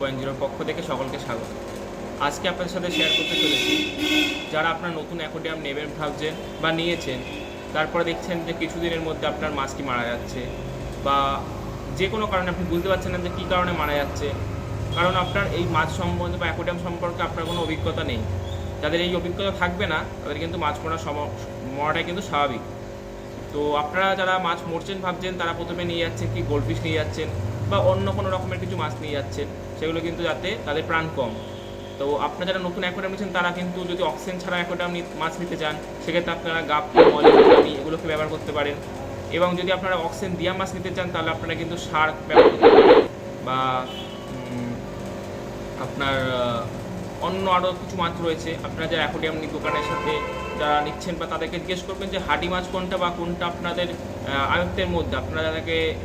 জিরোর পক্ষ থেকে সকলকে স্বাগত। আজকে আপনাদের সাথে শেয়ার করতে চলেছি, যারা আপনার নতুন অ্যাকোয়ারিয়াম নেবেন ভাবছেন বা নিয়েছেন, তারপরে দেখছেন যে কিছুদিনের মধ্যে আপনার মাছটি মারা যাচ্ছে, বা যে কোনো কারণে আপনি বুঝতে পারছেন না যে কী কারণে মারা যাচ্ছে। কারণ আপনার এই মাছ সম্বন্ধে বা অ্যাকোয়ারিয়াম সম্পর্কে আপনার কোনো অভিজ্ঞতা নেই। যাদের এই অভিজ্ঞতা থাকবে না, তাদের কিন্তু মাছ মরাটাই কিন্তু স্বাভাবিক। তো আপনারা যারা মাছ মরছেন ভাবছেন, তারা প্রথমে নিয়ে যাচ্ছেন কি গোল্ডফিশ নিয়ে যাচ্ছেন বা অন্য কোনো রকমের কিছু মাছ নিয়ে যাচ্ছেন, সেগুলো কিন্তু যাতে তাদের প্রাণ কম। তো আপনারা যারা নতুন অ্যাকোয়ারিয়াম নিচ্ছেন, তারা কিন্তু যদি অক্সিজেন ছাড়া অ্যাকোয়ারিয়াম মাছ নিতে চান, সেক্ষেত্রে আপনারা গাপ্পি, মলি এগুলোকে ব্যবহার করতে পারেন। এবং যদি আপনারা অক্সিজেন দিয়া মাছ নিতে চান, তাহলে আপনারা কিন্তু শার্ক ব্যবহার করতে পারেন, বা আপনার অন্য আরও কিছু মাছ রয়েছে। আপনারা যারা অ্যাকোয়ারিয়াম দোকানের সাথে যারা নিচ্ছেন, বা তাদেরকে জিজ্ঞেস করবেন যে হাডি মাছ কোনটা বা কোনটা আপনাদের আয়ত্তের মধ্যে আপনারা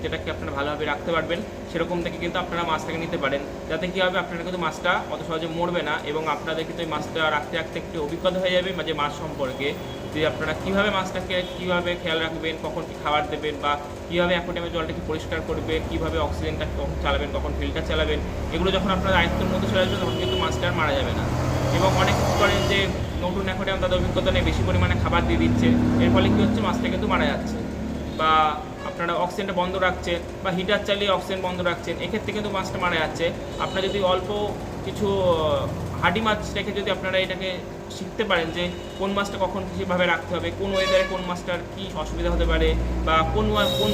যেটাকে আপনারা ভালোভাবে রাখতে পারবেন, সেরকম থেকে কিন্তু আপনারা মাছটাকে নিতে পারেন। যাতে কী হবে, আপনারা কিন্তু মাছটা অত সহজে মরবে না, এবং আপনাদের কিন্তু এই মাছটা রাখতে রাখতে একটু অভিজ্ঞতা হয়ে যাবে যে মাছ সম্পর্কে, যে আপনারা কীভাবে মাছটাকে কীভাবে খেয়াল রাখবেন, কখন কী খাবার দেবেন, বা কীভাবে অ্যাকোয়ারিয়ামের জলটাকে পরিষ্কার করবেন, কীভাবে অক্সিজেনটা কখন চালাবেন, কখন ফিল্টার চালাবেন। এগুলো যখন আপনার আয়ত্তের মধ্যে চলে আসবে, তখন কিন্তু মাছটা আর মারা যাবে না। এবং অনেক কিছু করেন যে নতুন অ্যাকোয়ারিয়াম তাদের অভিজ্ঞতা নেই, বেশি পরিমাণে খাবার দিয়ে দিচ্ছে, এর ফলে কী হচ্ছে, মাছটা কিন্তু মারা যাচ্ছে। বা আপনারা অক্সিজেনটা বন্ধ রাখছেন, বা হিটার চালিয়ে অক্সিজেন বন্ধ রাখছেন, এক্ষেত্রে কিন্তু মাছটা মারা যাচ্ছে। আপনারা যদি অল্প কিছু হাডি মাছ রেখে যদি আপনারা এটাকে শিখতে পারেন যে কোন মাছটা কখন কীভাবে রাখতে হবে, কোন ওয়েদারে কোন মাছটার কী অসুবিধা হতে পারে, বা কোন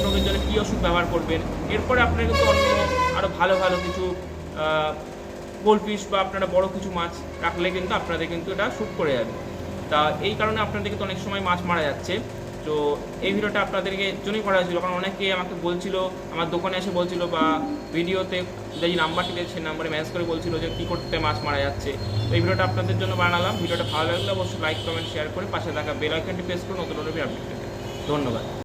রোগের জন্য কী ওষুধ ব্যবহার করবেন, এরপরে আপনারা কিন্তু অন্য আরও ভালো ভালো কিছু গোল্ডফিশ বা আপনারা বড় কিছু মাছ রাখলে কিন্তু আপনাদের কিন্তু এটা শ্যুট করে যাবে। তা এই কারণে আপনাদের কিন্তু অনেক সময় মাছ মারা যাচ্ছে। তো এই ভিডিওটা আপনাদেরকে জন্যই করা হয়েছিল, কারণ অনেকেই আমাকে বলছিল, আমার দোকানে এসে বলছিল, বা ভিডিওতে যে নাম্বারটি দিয়েছে সেই নাম্বারে মেসেজ করে বলছিল যে কী করতে মাছ মারা যাচ্ছে। তো এই ভিডিওটা আপনাদের জন্য বানালাম। ভিডিওটা ভালো লাগলে অবশ্যই লাইক, কমেন্ট, শেয়ার করে পাশে থাকা বেল আইকনটি প্রেস করে নতুন আপডেট পেতে। ধন্যবাদ।